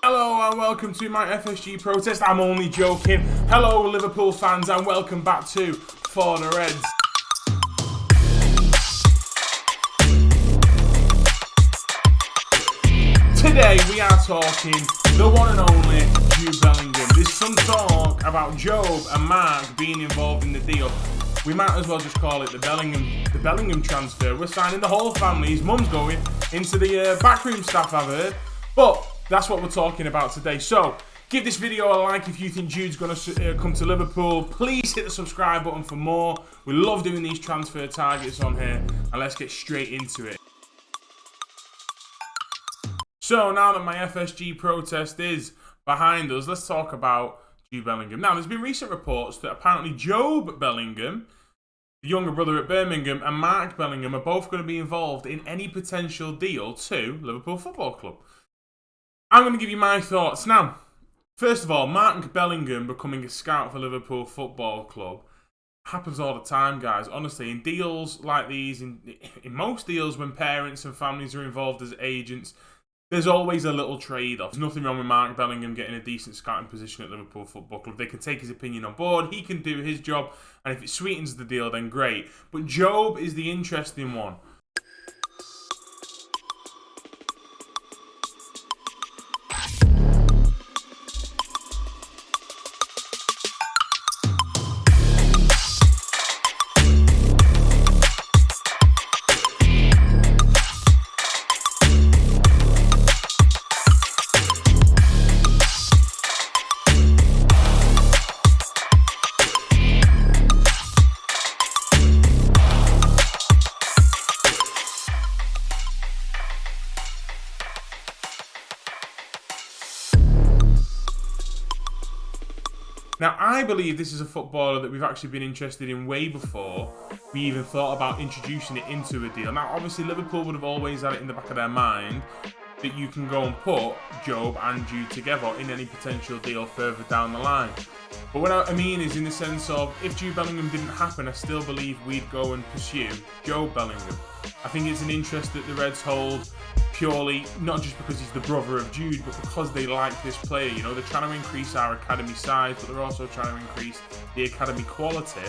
Hello and welcome to my FSG protest. I'm only joking. Hello Liverpool fans and welcome back to For the Reds. Today we are talking the one and only Jude Bellingham. There's some talk about Jobe and Mark being involved in the deal. We might as well just call it the Bellingham transfer. We're signing the whole family. His mum's going into the backroom staff, I've heard. But that's what we're talking about today. So give this video a like if you think Jude's going to come to Liverpool. Please hit the subscribe button for more. We love doing these transfer targets on here. And let's get straight into it. So now that my FSG protest is behind us, let's talk about Jude Bellingham. Now, there's been recent reports that apparently Jobe Bellingham, the younger brother at Birmingham, and Mark Bellingham are both going to be involved in any potential deal to Liverpool Football Club. I'm going to give you my thoughts now. First of all, Mark Bellingham becoming a scout for Liverpool Football Club happens all the time, guys. Honestly, in deals like these, in most deals when parents and families are involved as agents, there's always a little trade-off. There's nothing wrong with Mark Bellingham getting a decent scouting position at Liverpool Football Club. They can take his opinion on board. He can do his job. And if it sweetens the deal, then great. But Jobe is the interesting one. Now, I believe this is a footballer that we've actually been interested in way before we even thought about introducing it into a deal. Now, obviously, Liverpool would have always had it in the back of their mind that you can go and put Jobe and Jude together in any potential deal further down the line. But what I mean is in the sense of, if Jude Bellingham didn't happen, I still believe we'd go and pursue Jobe Bellingham. I think it's an interest that the Reds hold purely, not just because he's the brother of Jude, but because they like this player. You know, they're trying to increase our academy size, but they're also trying to increase the academy quality.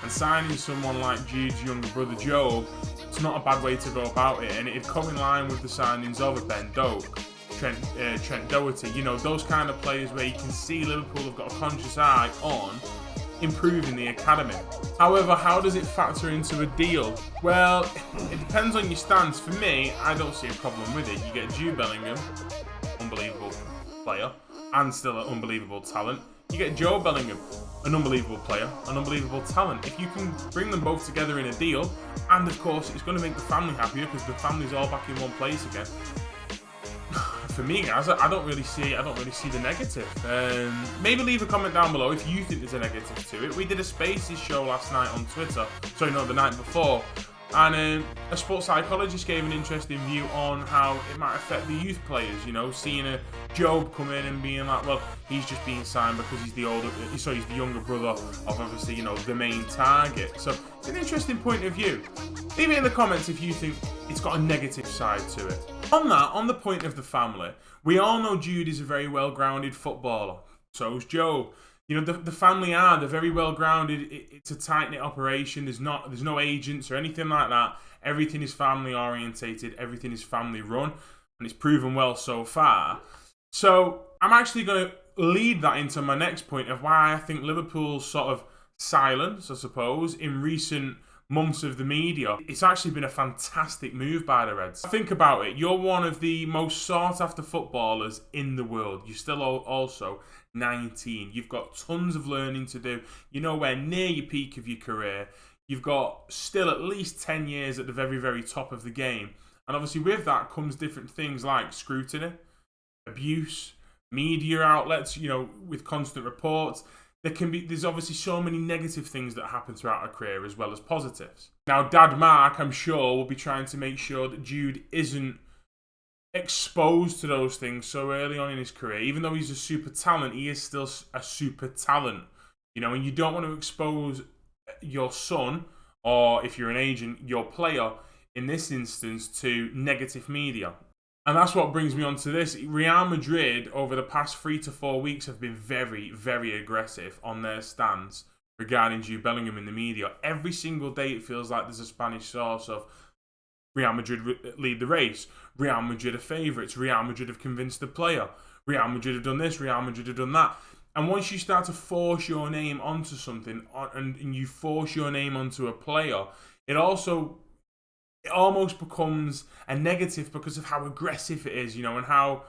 And signing someone like Jude's younger brother Jobe, it's not a bad way to go about it. And it'd come in line with the signings of a Ben Doak, Trent Doherty. You know, those kind of players where you can see Liverpool have got a conscious eye on improving the academy. However, how does it factor into a deal? Well, it depends on your stance. For me, I don't see a problem with it. You get Jude Bellingham, unbelievable player, and still an unbelievable talent. You get Jobe Bellingham, an unbelievable player, an unbelievable talent. If you can bring them both together in a deal, and of course it's going to make the family happier because the family's all back in one place again. For me, guys, I don't really see the negative. Maybe leave a comment down below if you think there's a negative to it. We did a Spaces show last night on Twitter. Sorry, no, the night before. And a sports psychologist gave an interesting view on how it might affect the youth players. You know, seeing a Jobe come in and being like, well, he's just being signed because he's the younger brother of obviously, you know, the main target. So it's an interesting point of view. Leave it in the comments if you think it's got a negative side to it. On the point of the family, we all know Jude is a very well-grounded footballer. So is Jobe. You know, the family they're very well-grounded. It's a tight-knit operation. There's no agents or anything like that. Everything is family-orientated. Everything is family-run. And it's proven well so far. So I'm actually going to lead that into my next point of why I think Liverpool's sort of silence, I suppose, in recent months of the media, it's actually been a fantastic move by the Reds. Think about it. You're one of the most sought-after footballers in the world. You're still also 19. You've got tons of learning to do. You're nowhere near your peak of your career. You've got still at least 10 years at the very, very top of the game. And obviously with that comes different things like scrutiny, abuse, media outlets, you know, with constant reports. There's obviously so many negative things that happen throughout a career as well as positives. Now, Dad Mark, I'm sure, will be trying to make sure that Jude isn't exposed to those things so early on in his career. Even though he's a super talent, he is still a super talent. You know, and you don't want to expose your son, or if you're an agent, your player, in this instance, to negative media. And that's what brings me on to this. Real Madrid, over the past 3 to 4 weeks, have been very, very aggressive on their stance regarding Jude Bellingham in the media. Every single day it feels like there's a Spanish source of Real Madrid lead the race. Real Madrid are favourites. Real Madrid have convinced the player. Real Madrid have done this. Real Madrid have done that. And once you start to force your name onto something, and you force your name onto a player, it almost becomes a negative because of how aggressive it is, and how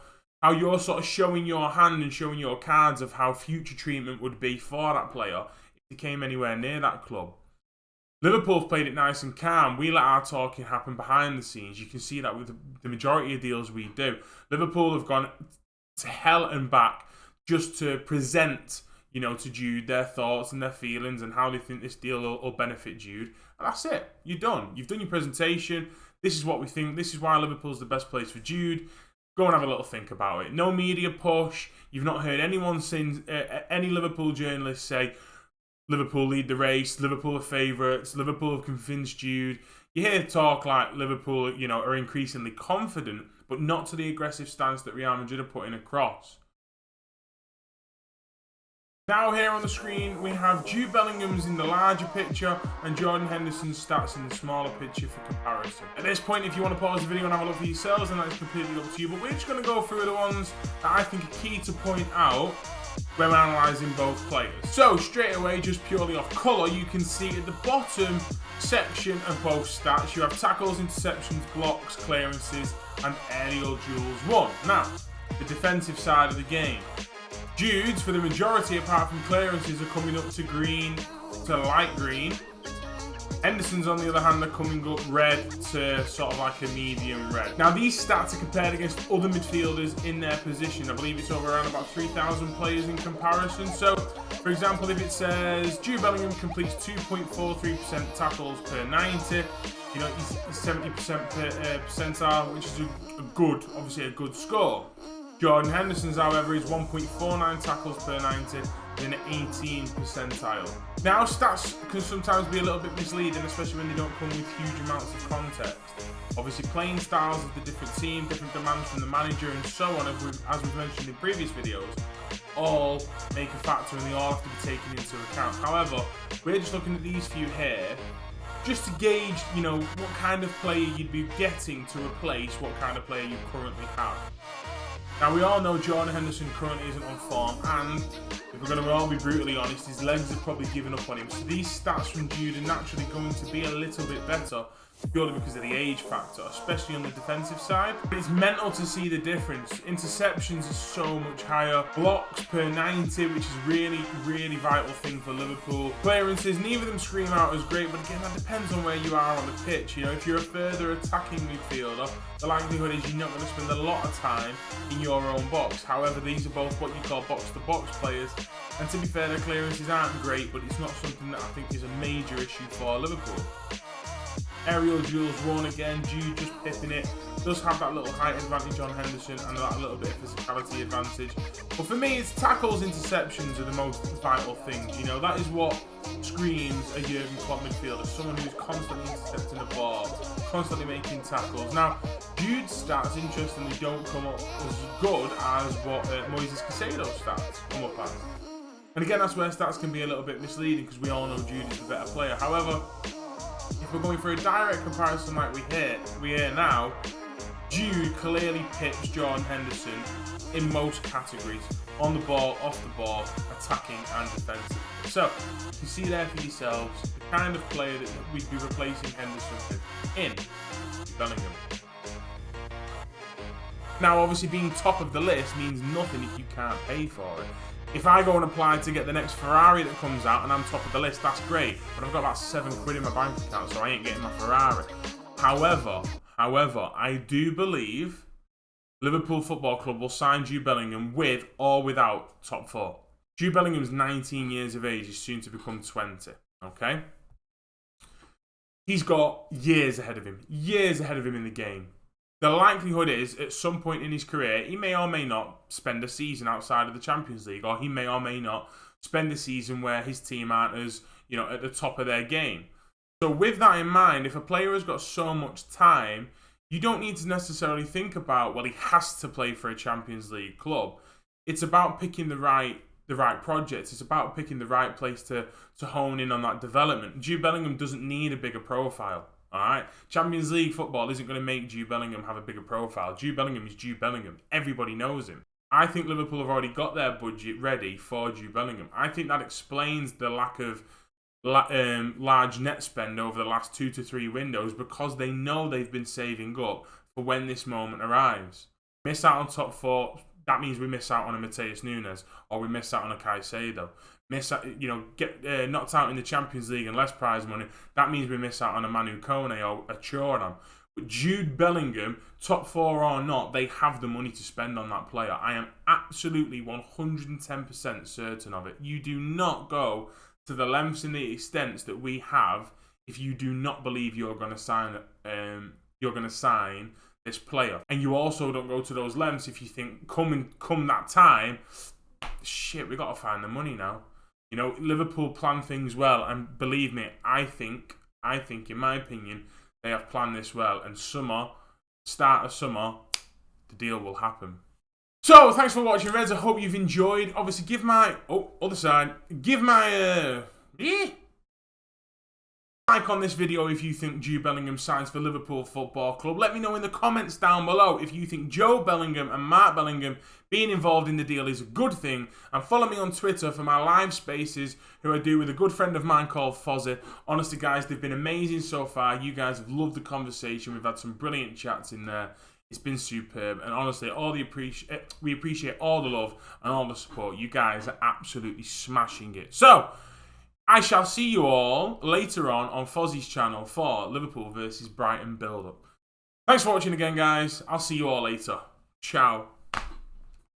you're sort of showing your hand and showing your cards of how future treatment would be for that player if he came anywhere near that club. Liverpool have played it nice and calm. We let our talking happen behind the scenes. You can see that with the majority of deals we do. Liverpool have gone to hell and back just to present, to Jude their thoughts and their feelings and how they think this deal will benefit Jude. And that's it. You're done. You've done your presentation. This is what we think. This is why Liverpool's the best place for Jude. Go and have a little think about it. No media push. You've not heard anyone since any Liverpool journalists say Liverpool lead the race, Liverpool are favourites, Liverpool have convinced Jude. You hear talk like Liverpool, are increasingly confident, but not to the aggressive stance that Real Madrid are putting across. Now here on the screen, we have Jude Bellingham's in the larger picture and Jordan Henderson's stats in the smaller picture for comparison. At this point, if you want to pause the video and have a look for yourselves, then that's completely up to you. But we're just going to go through the ones that I think are key to point out when analysing both players. So straight away, just purely off colour, you can see at the bottom section of both stats, you have tackles, interceptions, blocks, clearances, and aerial duels won. Now, the defensive side of the game. Jude's, for the majority, apart from clearances, are coming up to green, to light green. Henderson's, on the other hand, are coming up red to sort of like a medium red. Now, these stats are compared against other midfielders in their position. I believe it's over around about 3,000 players in comparison. So, for example, if it says Jude Bellingham completes 2.43% tackles per 90, he's 70% percentile, which is obviously a good score. Jordan Henderson's, however, is 1.49 tackles per 90 in an 18 percentile. Now, stats can sometimes be a little bit misleading, especially when they don't come with huge amounts of context. Obviously, playing styles of the different team, different demands from the manager, and so on, as we've mentioned in previous videos, all make a factor and they all have to be taken into account. However, we're just looking at these few here just to gauge, what kind of player you'd be getting to replace what kind of player you currently have. Now, we all know Jordan Henderson currently isn't on form, and if we're going to all be brutally honest, his legs have probably given up on him. So these stats from Jude are naturally going to be a little bit better, purely because of the age factor, especially on the defensive side. But it's mental to see the difference. Interceptions is so much higher. Blocks per 90, which is really, really vital thing for Liverpool. Clearances, neither of them scream out as great, but again, that depends on where you are on the pitch. If you're a further attacking midfielder, the likelihood is you're not going to spend a lot of time in your own box. However, these are both what you call box-to-box players. And to be fair, their clearances aren't great, but it's not something that I think is a major issue for Liverpool. Aerial duels won again, Jude just pipping it. Does have that little height advantage on Henderson and that little bit of physicality advantage. But for me, it's tackles, interceptions are the most vital things. That is what screams a Jurgen Klopp midfielder. Someone who's constantly intercepting the ball, constantly making tackles. Now, Jude's stats, interestingly, don't come up as good as what Moises Caicedo's stats come up as. And again, that's where stats can be a little bit misleading because we all know Jude is the better player. However, if we're going for a direct comparison like we hear now, Jude clearly pips Jordan Henderson in most categories. On the ball, off the ball, attacking and defensive. So, you see there for yourselves the kind of player that we'd be replacing Henderson with in Bellingham. Now, obviously being top of the list means nothing if you can't pay for it. If I go and apply to get the next Ferrari that comes out and I'm top of the list, that's great. But I've got about £7 in my bank account, so I ain't getting my Ferrari. However, I do believe Liverpool Football Club will sign Jude Bellingham with or without top 4. Jude Bellingham's 19 years of age. He's soon to become 20. Okay? He's got years ahead of him in the game. The likelihood is, at some point in his career, he may or may not spend a season outside of the Champions League, or he may or may not spend a season where his team aren't as, at the top of their game. So with that in mind, if a player has got so much time, you don't need to necessarily think about, well, he has to play for a Champions League club. It's about picking the right projects. It's about picking the right place to hone in on that development. Jude Bellingham doesn't need a bigger profile. All right, Champions League football isn't going to make Jude Bellingham have a bigger profile. Jude Bellingham is Jude Bellingham. Everybody knows him. I think Liverpool have already got their budget ready for Jude Bellingham. I think that explains the lack of large net spend over the last 2 to 3 windows, because they know they've been saving up for when this moment arrives. Miss out on top 4, that means we miss out on a Mateus Nunes, or we miss out on a Caicedo. Miss out, get knocked out in the Champions League and less prize money, that means we miss out on a Manu Kone or a Choran. But Jude Bellingham, top 4 or not, they have the money to spend on that player. I am absolutely 110% certain of it. You do not go to the lengths and the extents that we have if you do not believe you're going to sign this player. And you also don't go to those lengths if you think come that time, shit, we got to find the money now. Liverpool plan things well, and believe me, I think in my opinion, they have planned this well, and start of summer, the deal will happen. So, thanks for watching, Reds. I hope you've enjoyed. Obviously, give my like on this video if you think Jude Bellingham signs for Liverpool Football Club. Let me know in the comments down below if you think Jobe Bellingham and Mark Bellingham being involved in the deal is a good thing. And follow me on Twitter for my live spaces, who I do with a good friend of mine called Fozzie. Honestly, guys, they've been amazing so far. You guys have loved the conversation. We've had some brilliant chats in there. It's been superb. And honestly, we appreciate all the love and all the support. You guys are absolutely smashing it. So, I shall see you all later on Fozzie's channel for Liverpool versus Brighton build-up. Thanks for watching again, guys. I'll see you all later. Ciao.